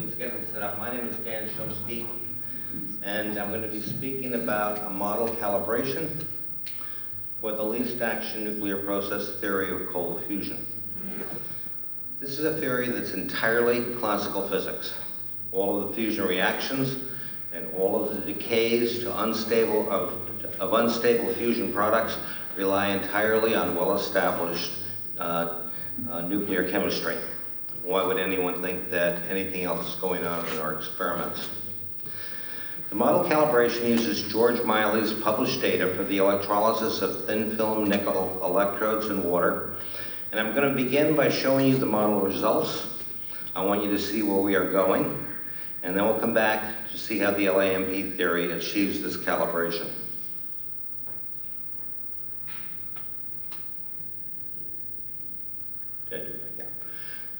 Let's get it set up. My name is Szumski, and I'm going to be speaking about a model calibration for the least action nuclear process theory of cold fusion. This is a theory that's entirely classical physics. All of the fusion reactions and all of the decays to unstable fusion products rely entirely on well-established nuclear chemistry. Why would anyone think that anything else is going on in our experiments? The model calibration uses George Miley's published data for the electrolysis of thin film nickel electrodes in water. And I'm going to begin by showing you the model results. I want you to see where we are going. And then we'll come back to see how the LAMP theory achieves this calibration.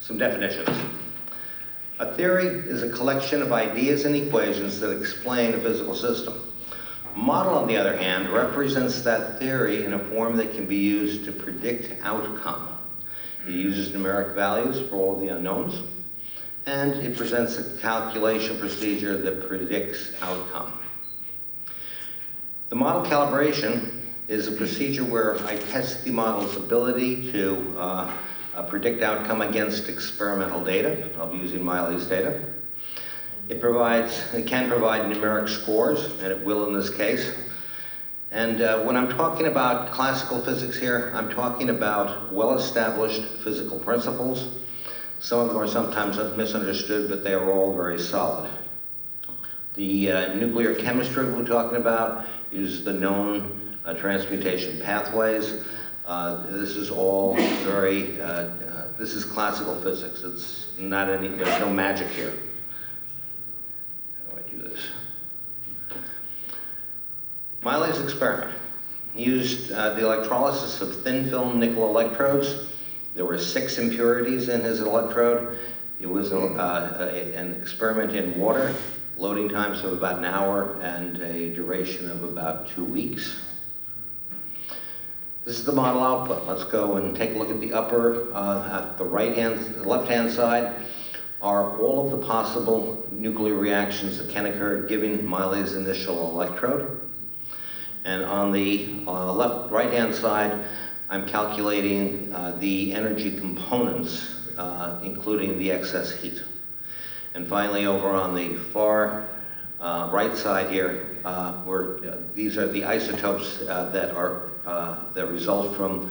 Some definitions. A theory is a collection of ideas and equations that explain a physical system. A model, on the other hand, represents that theory in a form that can be used to predict outcome. It uses numeric values for all of the unknowns, and it presents a calculation procedure that predicts outcome. The model calibration is a procedure where I test the model's ability to predict outcome against experimental data. I'll be using Miley's data. It can provide numeric scores, and it will in this case. And when I'm talking about classical physics here, I'm talking about well-established physical principles. Some of them are sometimes misunderstood, but they are all very solid. The nuclear chemistry we're talking about uses the known transmutation pathways. This is all very, this is classical physics. It's not there's no magic here. How do I do this? Miley's experiment. He used the electrolysis of thin film nickel electrodes. There were 6 impurities in his electrode. It was an experiment in water, loading times of about an hour and a duration of about 2 weeks. This is the model output. Let's go and take a look at the upper, at the left-hand side are all of the possible nuclear reactions that can occur given Miley's initial electrode. And on the right-hand side, I'm calculating the energy components, including the excess heat. And finally, over on the far right side here, these are the isotopes that result from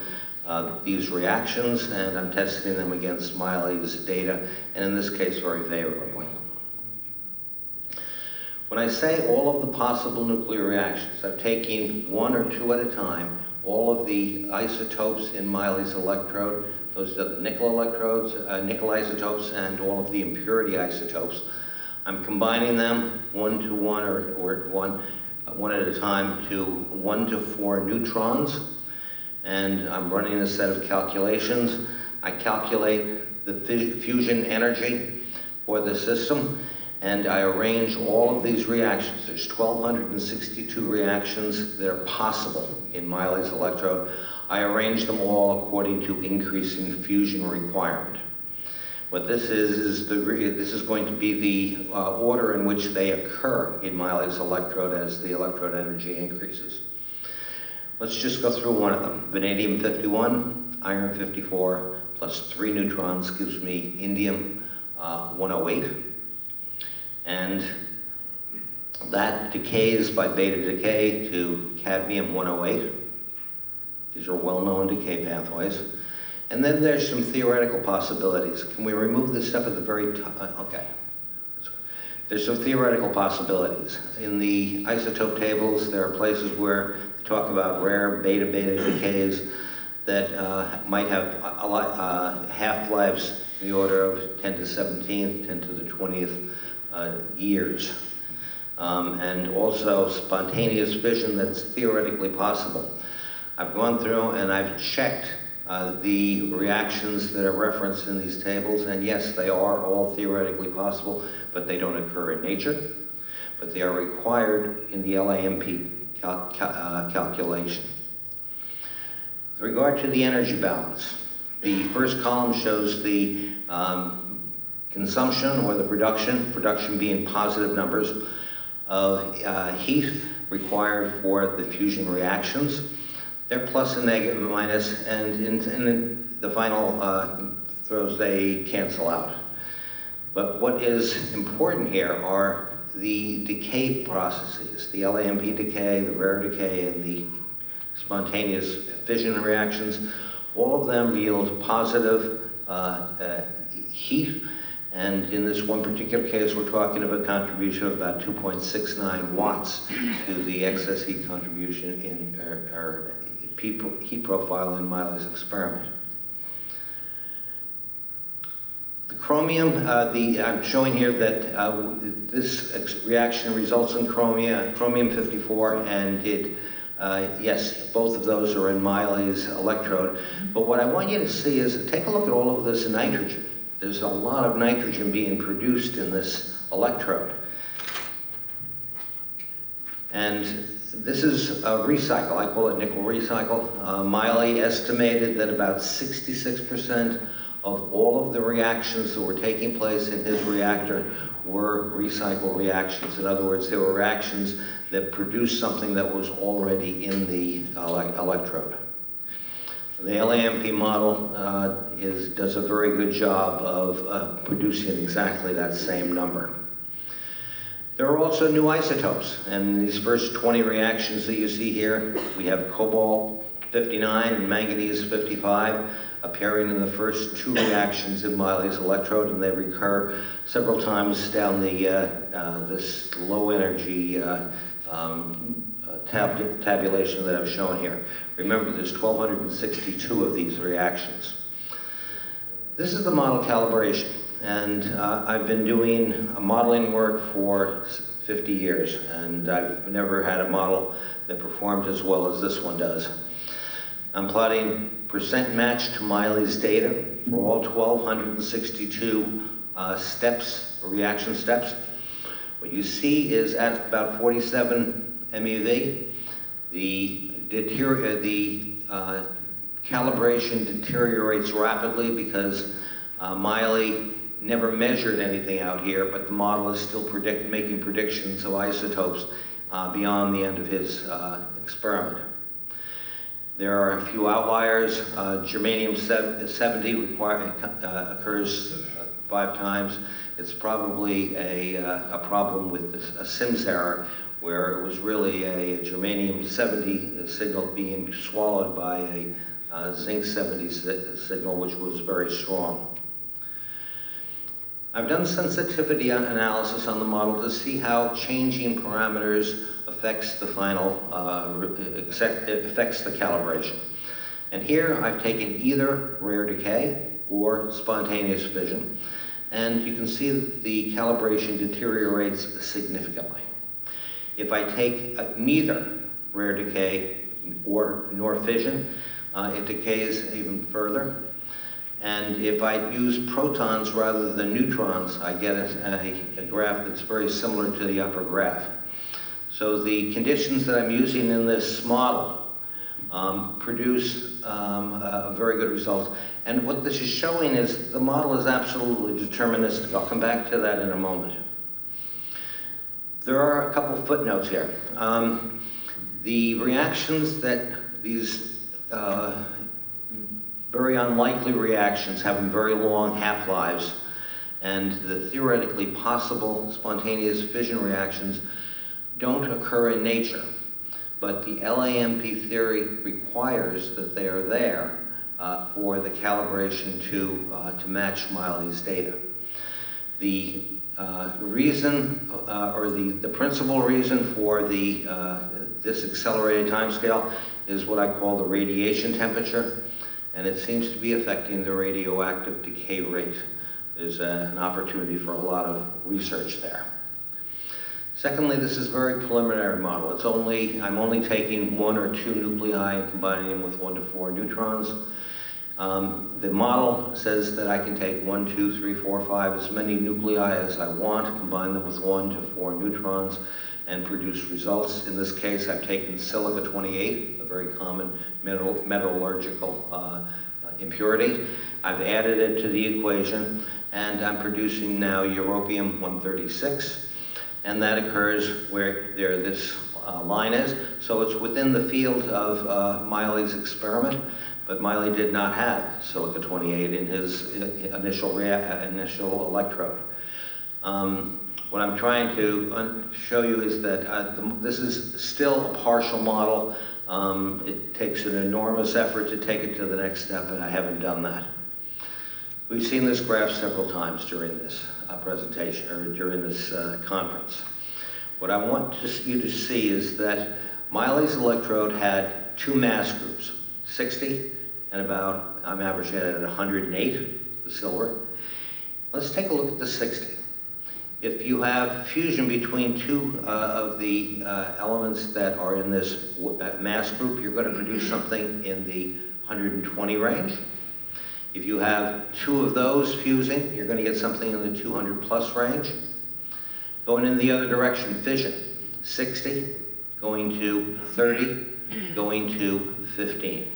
these reactions, and I'm testing them against Miley's data, and in this case, very favorably. When I say all of the possible nuclear reactions, I'm taking 1 or 2 at a time, all of the isotopes in Miley's electrode, those are the nickel electrodes, nickel isotopes, and all of the impurity isotopes. I'm combining them 1 to 1 or one at a time to 1 to 4 neutrons, and I'm running a set of calculations. I calculate the fusion energy for the system, and I arrange all of these reactions. There's 1,262 reactions that are possible in Miley's electrode. I arrange them all according to increasing fusion requirement. What this is this is going to be the order in which they occur in Miley's electrode as the electrode energy increases. Let's just go through one of them. Vanadium 51, iron 54, plus 3 neutrons gives me indium 108. And that decays by beta decay to cadmium 108. These are well-known decay pathways. And then there's some theoretical possibilities. Can we remove this stuff at the very top? Okay. There's some theoretical possibilities. In the isotope tables, there are places where they talk about rare beta-beta decays that might have half-lives in the order of 10 to 17th, 10 to the 20th years. And also spontaneous fission that's theoretically possible. I've gone through and I've checked the reactions that are referenced in these tables, and yes, they are all theoretically possible, but they don't occur in nature, but they are required in the LAMP calculation. With regard to the energy balance, the first column shows the consumption or the production being positive numbers of heat required for the fusion reactions. They're plus and negative and minus, and in the final throws they cancel out. But what is important here are the decay processes, the LAMP decay, the rare decay, and the spontaneous fission reactions. All of them yield positive heat, and in this one particular case, we're talking about a contribution of about 2.69 watts to the excess heat contribution in our heat profile in Miley's experiment. The chromium, I'm showing here that this reaction results in chromium-54, and yes, both of those are in Miley's electrode. But what I want you to see is, take a look at all of this nitrogen. There's a lot of nitrogen being produced in this electrode. And this is a recycle. I call it nickel recycle. Miley estimated that about 66% of all of the reactions that were taking place in his reactor were recycle reactions. In other words, they were reactions that produced something that was already in the electrode. The LAMP model does a very good job of producing exactly that same number. There are also new isotopes, and these first 20 reactions that you see here, we have cobalt-59 and manganese-55 appearing in the first two reactions in Miley's electrode, and they recur several times down this low-energy tabulation that I've shown here. Remember, there's 1,262 of these reactions. This is the model calibration, and I've been doing modeling work for 50 years, and I've never had a model that performed as well as this one does. I'm plotting percent match to Miley's data for all 1,262 reaction steps. What you see is at about 47 MeV, the calibration deteriorates rapidly because Miley never measured anything out here, but the model is still making predictions of isotopes beyond the end of his experiment. There are a few outliers. Germanium-70 occurs 5 times. It's probably a problem with a Sims error, where it was really a germanium-70 signal being swallowed by a zinc-70 signal, which was very strong. I've done sensitivity analysis on the model to see how changing parameters affects the final, affects the calibration. And here I've taken either rare decay or spontaneous fission, and you can see that the calibration deteriorates significantly. If I take neither rare decay nor fission, it decays even further. And if I use protons rather than neutrons, I get a graph that's very similar to the upper graph. So the conditions that I'm using in this model produce very good results. And what this is showing is the model is absolutely deterministic. I'll come back to that in a moment. There are a couple footnotes here. The reactions that these very unlikely reactions having very long half-lives and the theoretically possible spontaneous fission reactions don't occur in nature, but the LAMP theory requires that they are there for the calibration to match Miley's data. The reason, or the principal reason for this accelerated timescale is what I call the radiation temperature, and it seems to be affecting the radioactive decay rate. There's an opportunity for a lot of research there. Secondly, this is a very preliminary model. I'm only taking 1 or 2 nuclei and combining them with 1 to 4 neutrons. The model says that I can take 1, 2, 3, 4, 5, as many nuclei as I want, combine them with 1 to 4 neutrons, and produce results. In this case, I've taken silica-28, a very common metallurgical impurity. I've added it to the equation, and I'm producing now europium-136, and that occurs where this line is. So it's within the field of Miley's experiment, but Miley did not have silica-28 in his initial electrode. What I'm trying to show you is that this is still a partial model. It takes an enormous effort to take it to the next step, and I haven't done that. We've seen this graph several times during this presentation, or during this conference. What I want you to see is that Miley's electrode had two mass groups, 60 and about, I'm averaging it at 108, the silver. Let's take a look at the 60. If you have fusion between two of the elements that are in this mass group, you're going to produce something in the 120 range. If you have two of those fusing, you're going to get something in the 200 plus range. Going in the other direction, fission, 60, going to 30, going to 15.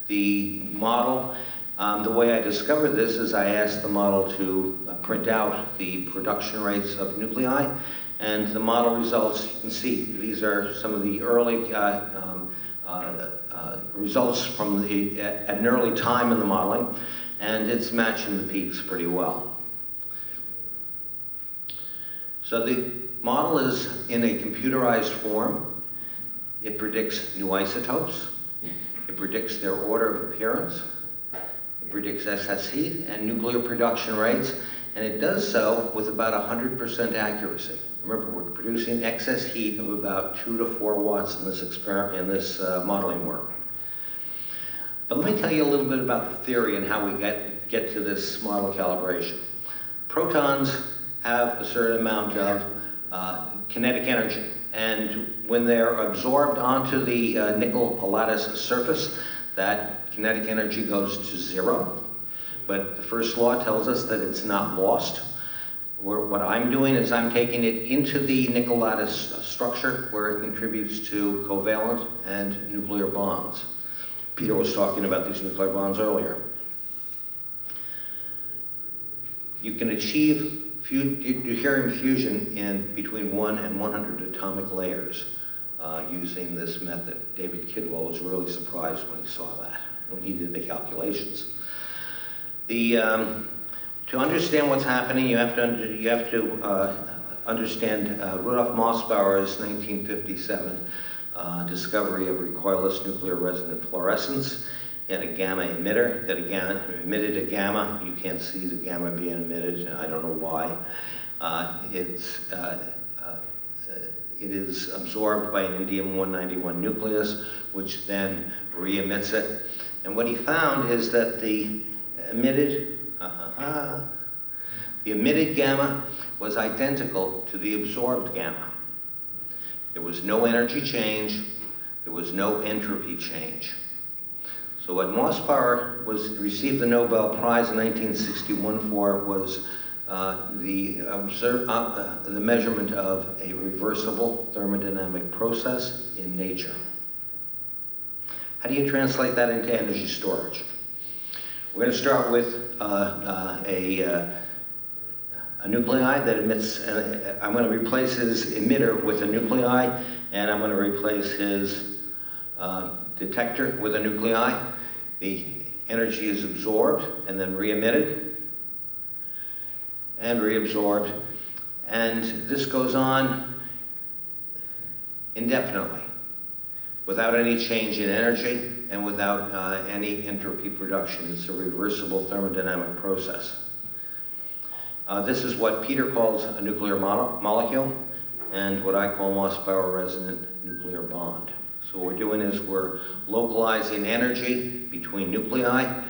The model, the way I discovered this is I asked the model to print out the production rates of nuclei, and the model results, you can see, these are some of the early results from at an early time in the modeling, and it's matching the peaks pretty well. So the model is in a computerized form. It predicts new isotopes. It predicts their order of appearance. It predicts excess heat and nuclear production rates, and it does so with about 100% accuracy. Remember, we're producing excess heat of about 2 to 4 watts in this experiment, in this modeling work. But let me tell you a little bit about the theory and how we get to this model calibration. Protons have a certain amount of kinetic energy, and when they're absorbed onto the nickel lattice surface, that kinetic energy goes to 0. But the first law tells us that it's not lost. What I'm doing is I'm taking it into the nickel lattice structure where it contributes to covalent and nuclear bonds. Peter was talking about these nuclear bonds earlier. You can achieve deuterium fusion in between 1 and 100 atomic layers using this method. David Kidwell was really surprised when he saw that, when he did the calculations. To understand what's happening, you have to understand Rudolf Mossbauer's 1957 discovery of recoilless nuclear resonant fluorescence. He had a gamma emitter that emitted a gamma. You can't see the gamma being emitted, and I don't know why. It is absorbed by an indium-191 nucleus, which then re-emits it. And what he found is that the emitted gamma was identical to the absorbed gamma. There was no energy change, there was no entropy change. So what Mossbauer received the Nobel Prize in 1961 for was the measurement of a reversible thermodynamic process in nature. How do you translate that into energy storage? We're going to start with a nuclei that emits, I'm going to replace his emitter with a nuclei, and I'm going to replace his detector with a nuclei. The energy is absorbed and then re-emitted and reabsorbed, and this goes on indefinitely without any change in energy and without any entropy production. It's a reversible thermodynamic process. This is what Peter calls a nuclear molecule, and what I call Mossbauer resonant nuclear bond. So what we're doing is we're localizing energy between nuclei,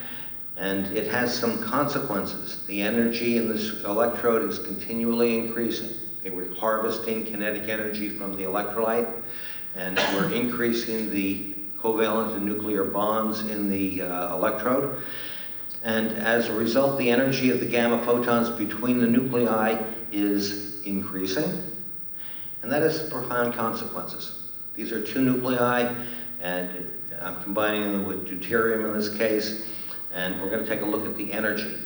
and it has some consequences. The energy in this electrode is continually increasing. Okay, we're harvesting kinetic energy from the electrolyte, and we're increasing the covalent and nuclear bonds in the electrode. And as a result, the energy of the gamma photons between the nuclei is increasing, and that has profound consequences. These are two nuclei, and I'm combining them with deuterium in this case, and we're going to take a look at the energy.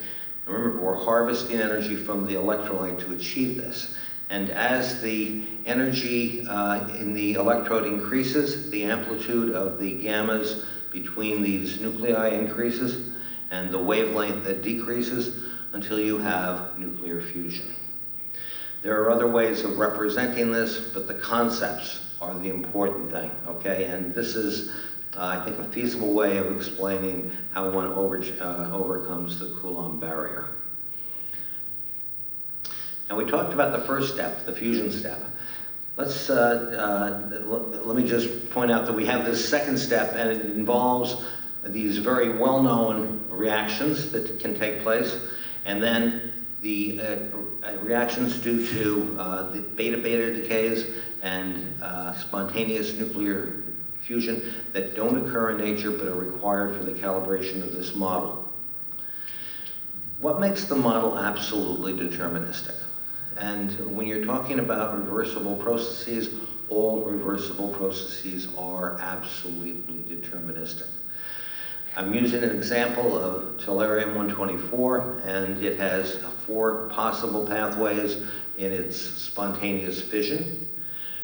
Remember, we're harvesting energy from the electrolyte to achieve this. And as the energy in the electrode increases, the amplitude of the gammas between these nuclei increases, and the wavelength that decreases until you have nuclear fusion. There are other ways of representing this, but the concepts are the important thing, okay? And this is, I think, a feasible way of explaining how one overcomes the Coulomb barrier. Now, we talked about the first step, the fusion step. Let's, let me just point out that we have this second step, and it involves these very well-known reactions that can take place, and then the reactions due to the beta-beta decays and spontaneous nuclear fusion that don't occur in nature but are required for the calibration of this model. What makes the model absolutely deterministic? And when you're talking about reversible processes, all reversible processes are absolutely deterministic. I'm using an example of tellurium-124, and it has 4 possible pathways in its spontaneous fission,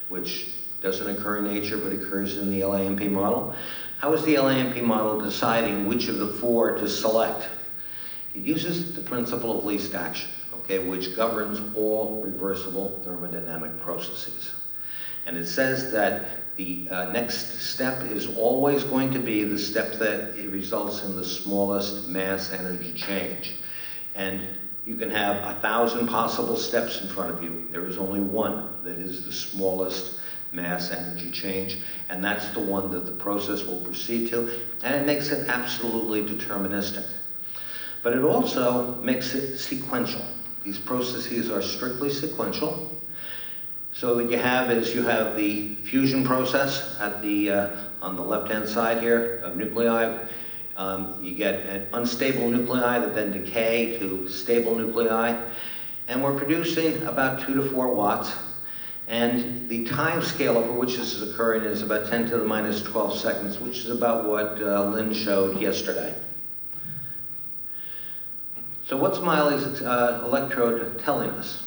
which doesn't occur in nature but occurs in the LAMP model. How is the LAMP model deciding which of the 4 to select? It uses the principle of least action, okay, which governs all reversible thermodynamic processes. And it says that the next step is always going to be the step that it results in the smallest mass energy change. And you can have 1,000 possible steps in front of you. There is only one that is the smallest mass energy change, and that's the one that the process will proceed to, and it makes it absolutely deterministic. But it also makes it sequential. These processes are strictly sequential. So what you have is you have the fusion process at the on the left-hand side here of nuclei. You get an unstable nuclei that then decay to stable nuclei, and we're producing about 2 to 4 watts. And the time scale over which this is occurring is about 10 to the minus 12 seconds, which is about what Lynn showed yesterday. So what's Miley's electrode telling us?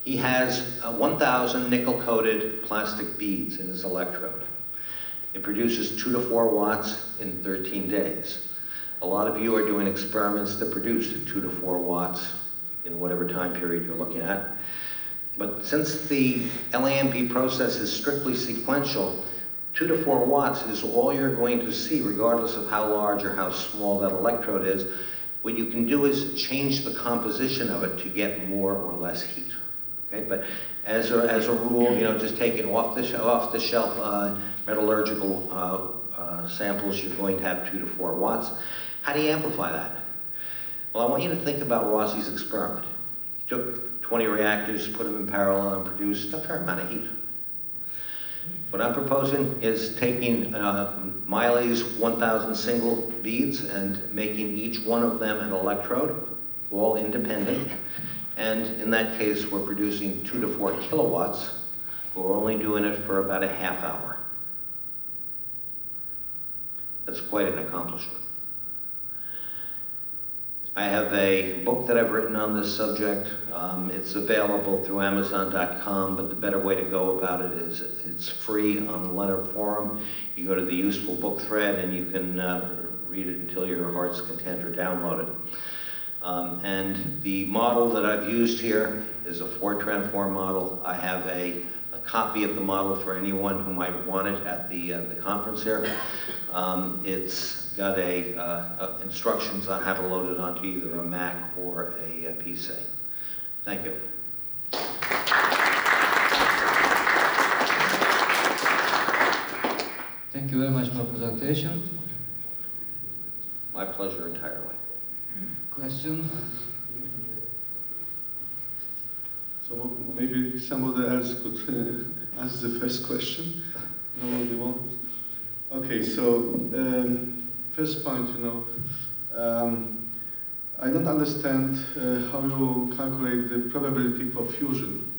He has 1,000 nickel-coated plastic beads in his electrode. It produces 2 to 4 watts in 13 days. A lot of you are doing experiments that produce 2 to 4 watts in whatever time period you're looking at. But since the LAMP process is strictly sequential, 2 to 4 watts is all you're going to see, regardless of how large or how small that electrode is. What you can do is change the composition of it to get more or less heat. Okay, but as a rule, you know, just taking off the shelf metallurgical samples, you're going to have 2 to 4 watts. How do you amplify that? Well, I want you to think about Rossi's experiment. He took 20 reactors, put them in parallel, and produced a fair amount of heat. What I'm proposing is taking Miley's 1,000 single beads and making each one of them an electrode, all independent. And in that case, we're producing 2 to 4 kilowatts, but we're only doing it for about a half hour. That's quite an accomplishment. I have a book that I've written on this subject. It's available through Amazon.com, but the better way to go about it is it's free on the Leonard Forum. You go to the useful book thread and you can read it until your heart's content or download it. And the model that I've used here is a Fortran model. I have a copy of the model for anyone who might want it at the conference here. It's got instructions on how to load it onto either a Mac or a PC. Thank you. Thank you very much for the presentation. My pleasure entirely. Question? So maybe somebody else could ask the first question. Nobody wants? Okay, so first point, I don't understand how you calculate the probability for fusion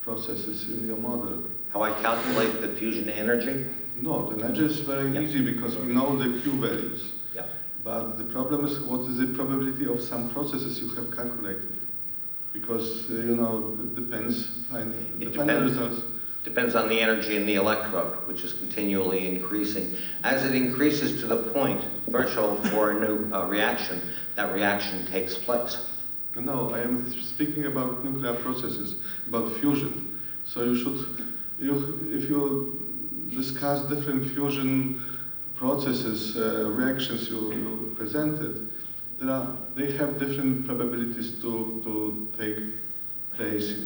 processes in your model. How I calculate the fusion energy? No, the energy is very Yeah. easy because we know the Q values. Yeah. But the problem is what is the probability of some processes you have calculated? Because, it depends. The final results. Depends on the energy in the electrode, which is continually increasing. As it increases to the point, threshold for a new reaction, that reaction takes place. No, I am speaking about nuclear processes, about fusion. So if you discuss different fusion processes, reactions you presented, they have different probabilities to take place,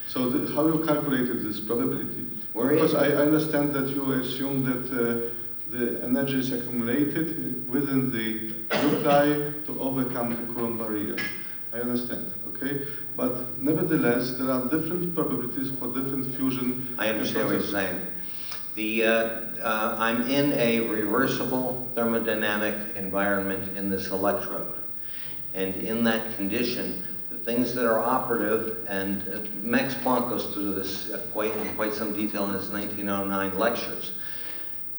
So how you calculated this probability? Because I understand that you assume that the energy is accumulated within the nuclei to overcome the Coulomb barrier. I understand, okay? But nevertheless, there are different probabilities for different fusion. I understand what you're saying. I'm in a reversible thermodynamic environment in this electrode. And in that condition, the things that are operative, and Max Planck goes through this in quite some detail in his 1909 lectures.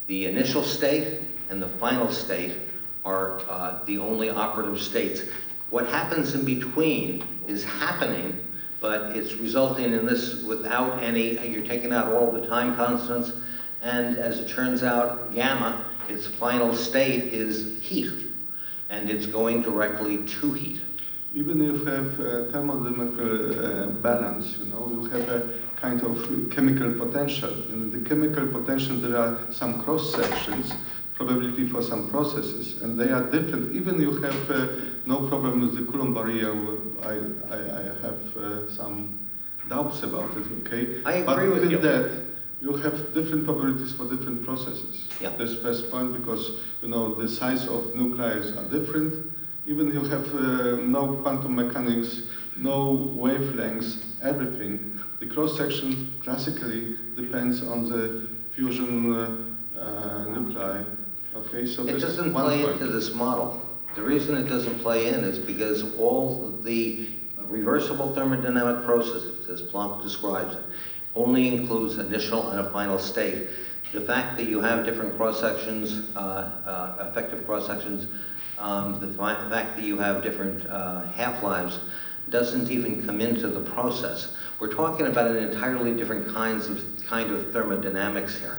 The initial state and the final state are the only operative states. What happens in between is happening, but it's resulting in this without any, you're taking out all the time constants, and as it turns out, gamma, its final state is heat, and it's going directly to heat. Even if you have thermodynamical balance, you have a kind of chemical potential. In the chemical potential, there are some cross-sections, probability for some processes, and they are different. Even you have no problem with the Coulomb barrier. I have some doubts about it, okay? I agree with you. But with that, you have different probabilities for different processes. Yeah. That's the first point, because, the size of nuclei are different. Even you have no quantum mechanics, no wavelengths, everything. The cross-section classically depends on the fusion nuclei. Okay, so it doesn't play into this model. The reason it doesn't play in is because all the reversible thermodynamic processes, as Planck describes it, only includes initial and a final state. The fact that you have different cross-sections, effective cross-sections, the fact that you have different half-lives doesn't even come into the process. We're talking about an entirely different kind of thermodynamics here.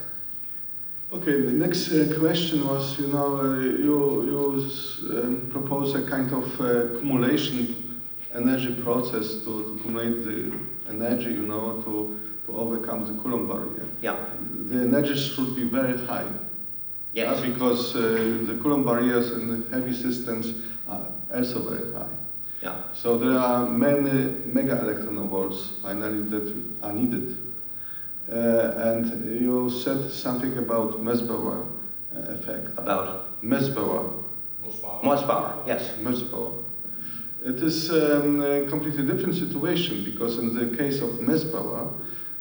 Okay, the next question was, you propose a kind of accumulation energy process to accumulate the energy, to overcome the Coulomb barrier. Yeah. The energy should be very high. Yes. Because the Coulomb barriers in heavy systems are also very high. Yeah. So there are many mega electronvolts finally that are needed. And you said something about Mersbauer effect. About? Mersbauer. Mossbauer, yes. Mersbauer. It is a completely different situation, because in the case of Mersbauer,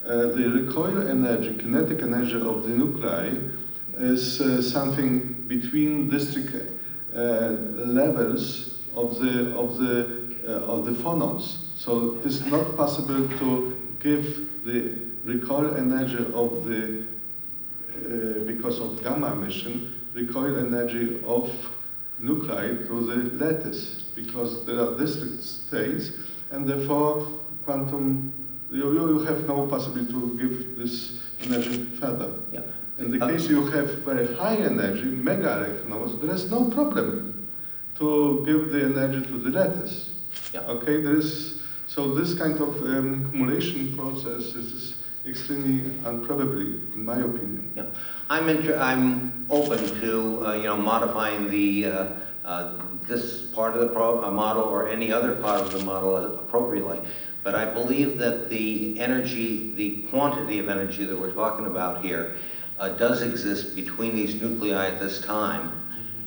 the recoil energy, kinetic energy of the nuclei is something between district levels of the phonons. So it is not possible to give the recoil energy of the because of gamma emission, recoil energy of nuclei to the lattice, because there are district states, and therefore quantum you have no possibility to give this energy further. Yeah. In the case you have very high energy, mega electronvolts, there is no problem to give the energy to the lattice. Yeah. Okay, so this kind of accumulation process is extremely improbable, in my opinion. Yeah, I'm open to modifying the this part of the model or any other part of the model appropriately. But I believe that the energy, the quantity of energy that we're talking about here, does exist between these nuclei at this time,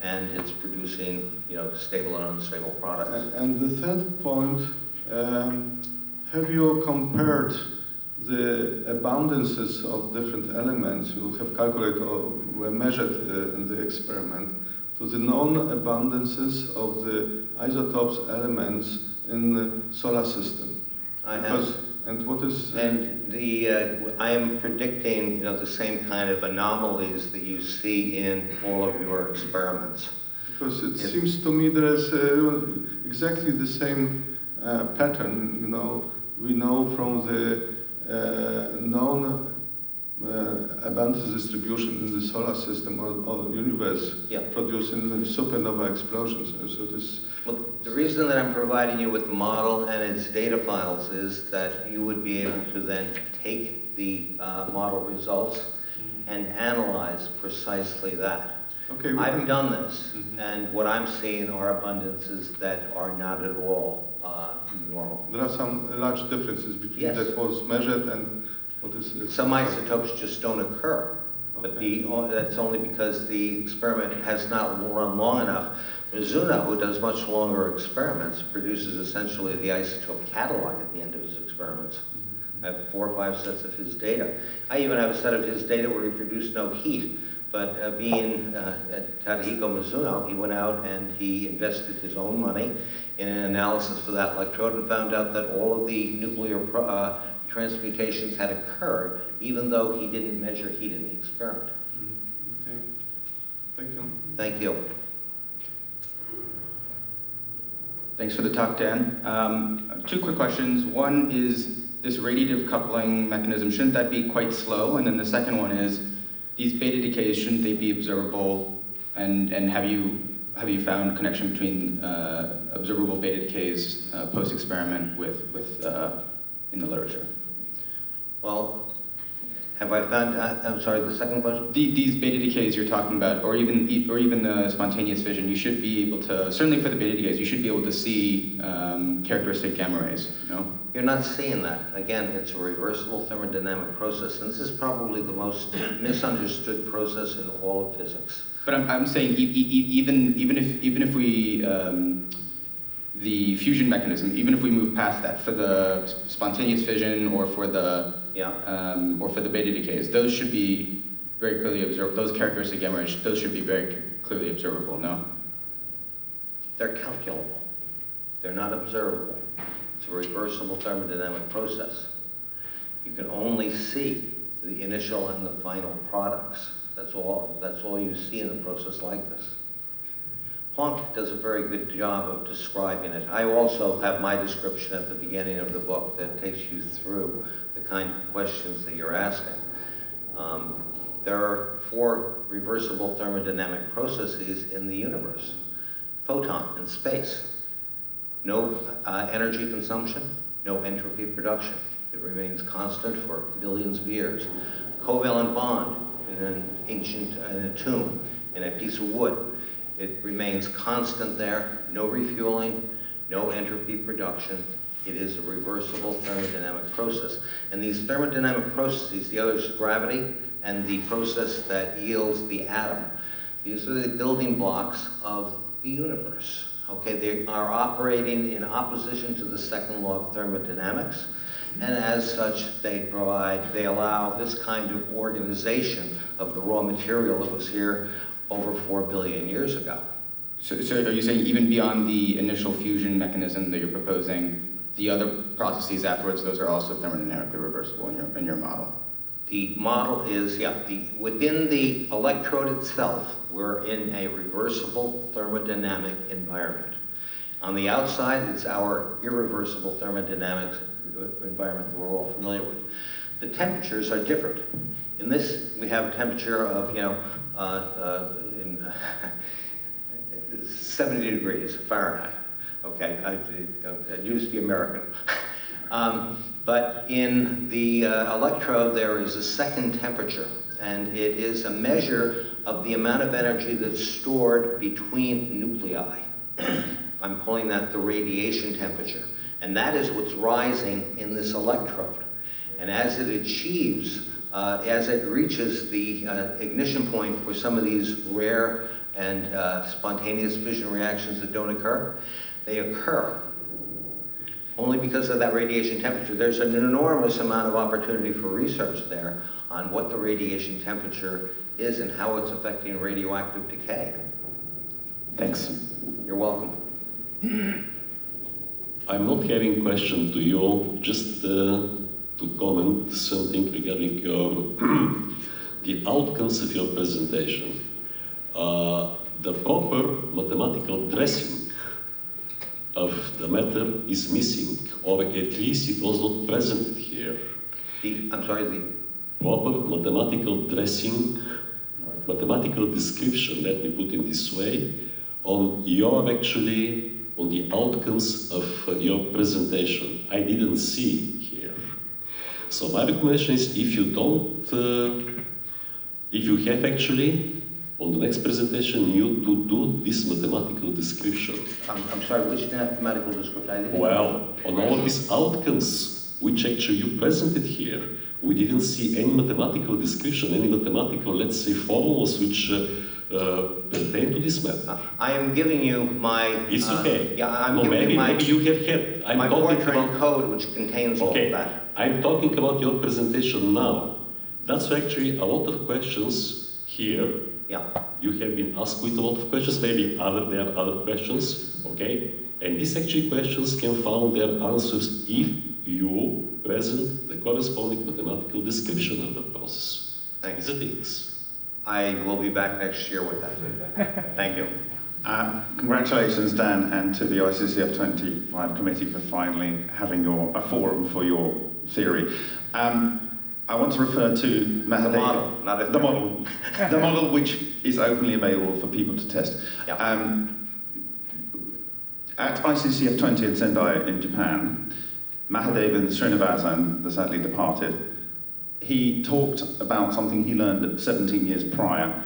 and it's producing, stable and unstable products. And the third point, have you compared the abundances of different elements you have calculated or were measured in the experiment to the non-abundances of the isotopes elements in the solar system? I have. And what is... And I am predicting, the same kind of anomalies that you see in all of your experiments. Because it seems to me there is exactly the same pattern, We know from the known abundance distribution in the solar system or universe producing supernova explosions. So this. Well, the reason that I'm providing you with the model and its data files is that you would be able to then take the model results and analyze precisely that. Okay, I've done this, and what I'm seeing are abundances that are not at all normal. There are some large differences between that was measured and what is... Some isotopes just don't occur, but that's only because the experiment has not run long enough. Mizuno, who does much longer experiments, produces essentially the isotope catalog at the end of his experiments. I have 4 or 5 sets of his data. I even have a set of his data where he produced no heat, but being at Tadahiko Mizuno, he went out and he invested his own money in an analysis for that electrode and found out that all of the nuclear transmutations had occurred, even though he didn't measure heat in the experiment. Okay, thank you. Thank you. Thanks for the talk, Dan. 2 quick questions. One is this radiative coupling mechanism, shouldn't that be quite slow? And then the second one is, these beta decays, shouldn't they be observable? And have you found connection between observable beta decays post-experiment with in the literature? Well, have I found, I'm sorry, the second question? These beta decays you're talking about, or even the spontaneous fission, you should be able to, certainly for the beta decays, you should be able to see characteristic gamma rays, no? You're not seeing that. Again, it's a reversible thermodynamic process, and this is probably the most misunderstood process in all of physics. But I'm saying even if we the fusion mechanism, even if we move past that for the spontaneous fission or for the beta decays, those should be very clearly observed. Those characteristic gamma rays, those should be very clearly observable. No, they're calculable. They're not observable. It's a reversible thermodynamic process. You can only see the initial and the final products. That's all you see in a process like this. Planck does a very good job of describing it. I also have my description at the beginning of the book that takes you through the kind of questions that you're asking. There are 4 reversible thermodynamic processes in the universe. Photon in space. No energy consumption, no entropy production. It remains constant for billions of years. Covalent bond in in a tomb, in a piece of wood. It remains constant there, no refueling, no entropy production. It is a reversible thermodynamic process. And these thermodynamic processes, the other is gravity and the process that yields the atom. These are the building blocks of the universe. Okay, they are operating in opposition to the second law of thermodynamics, and as such, they allow this kind of organization of the raw material that was here over 4 billion years ago. So are you saying even beyond the initial fusion mechanism that you're proposing, the other processes afterwards, those are also thermodynamically reversible in your model? The model is, within the electrode itself, we're in a reversible thermodynamic environment. On the outside, it's our irreversible thermodynamic environment that we're all familiar with. The temperatures are different. In this, we have a temperature of, 70 degrees Fahrenheit. Okay, I used the American. But in the electrode, there is a second temperature, and it is a measure of the amount of energy that's stored between nuclei. I'm calling that the radiation temperature. And that is what's rising in this electrode. And as it achieves, as it reaches the ignition point for some of these rare and spontaneous fission reactions that don't occur, they occur only because of that radiation temperature. There's an enormous amount of opportunity for research there on what the radiation temperature is and how it's affecting radioactive decay. Thanks. You're welcome. I'm not having question to you, just to comment something regarding your the outcomes of your presentation. The proper mathematical dressing of the matter is missing, or at least it was not presented here. I'm sorry, the Proper mathematical dressing, mathematical description, let me put it this way, on the outcomes of your presentation. I didn't see here. So my recommendation is, if you don't, if you have actually, on the next presentation, you to do this mathematical description. I'm sorry, which mathematical description? I didn't- Well, on all these outcomes, which actually you presented here, we didn't see any mathematical description, any mathematical, let's say, formulas which pertain to this matter. I am giving you my... It's okay. Yeah, I'm no, giving you maybe you have had. my Fortran code, which contains all of Okay, that. I'm talking about your presentation now. That's actually a lot of questions here. Yeah. You have been asked with a lot of questions, maybe there are other questions, okay? And these actually questions can find their answers if you present the corresponding mathematical description of the process. Thank you. These are things. I will be back next year with that. Thank you. Congratulations, Dan, and to the ICCF25 committee for finally having a forum for your theory. I want to refer to The Mahadev. model, not a The model. The model which is openly available for people to test. Yeah. At ICCF20 in Sendai in Japan, Mahadevan Srinivasan, the sadly departed, he talked about something he learned 17 years prior,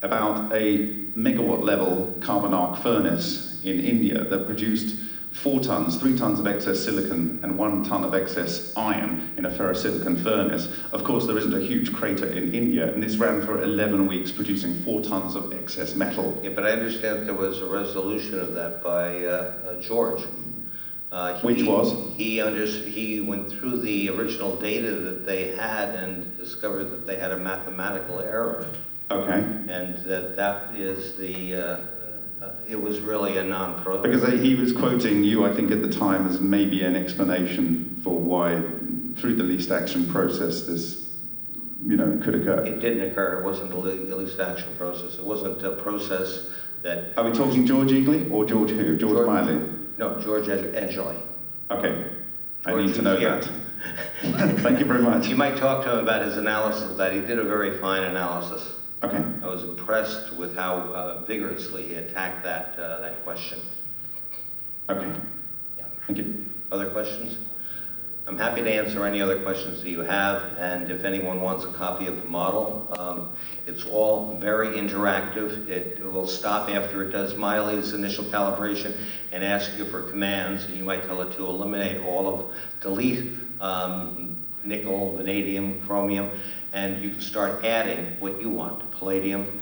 about a megawatt level carbon arc furnace in India that produced 4 tons, 3 tons of excess silicon and 1 ton of excess iron in a ferrosilicon furnace. Of course, there isn't a huge crater in India, and this ran for 11 weeks, producing 4 tons of excess metal. Yeah, but I understand there was a resolution of that by George. Which was? He went through the original data that they had and discovered that they had a mathematical error. Okay. And that is it was really a non-pro. Because he was quoting you, I think, at the time as maybe an explanation for why, through the least action process, this, could occur. It didn't occur. It wasn't a least action process. It wasn't a process that... Are we talking George Eagley or George who? George Miley? No, George Angeli. Okay. I George need to know here. that. Thank you very much. You might talk to him about his analysis of that. He did a very fine analysis. Okay. I was impressed with how vigorously he attacked that question. Okay. Yeah. Thank you. Other questions? I'm happy to answer any other questions that you have, and if anyone wants a copy of the model, it's all very interactive. It will stop after it does Miley's initial calibration and ask you for commands, and you might tell it to eliminate delete nickel, vanadium, chromium, and you can start adding what you want, palladium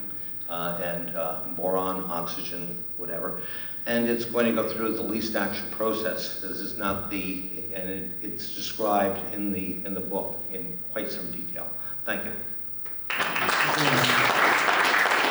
and boron, oxygen, whatever. And it's going to go through the least action process. This is not it's described in the book in quite some detail. Thank you.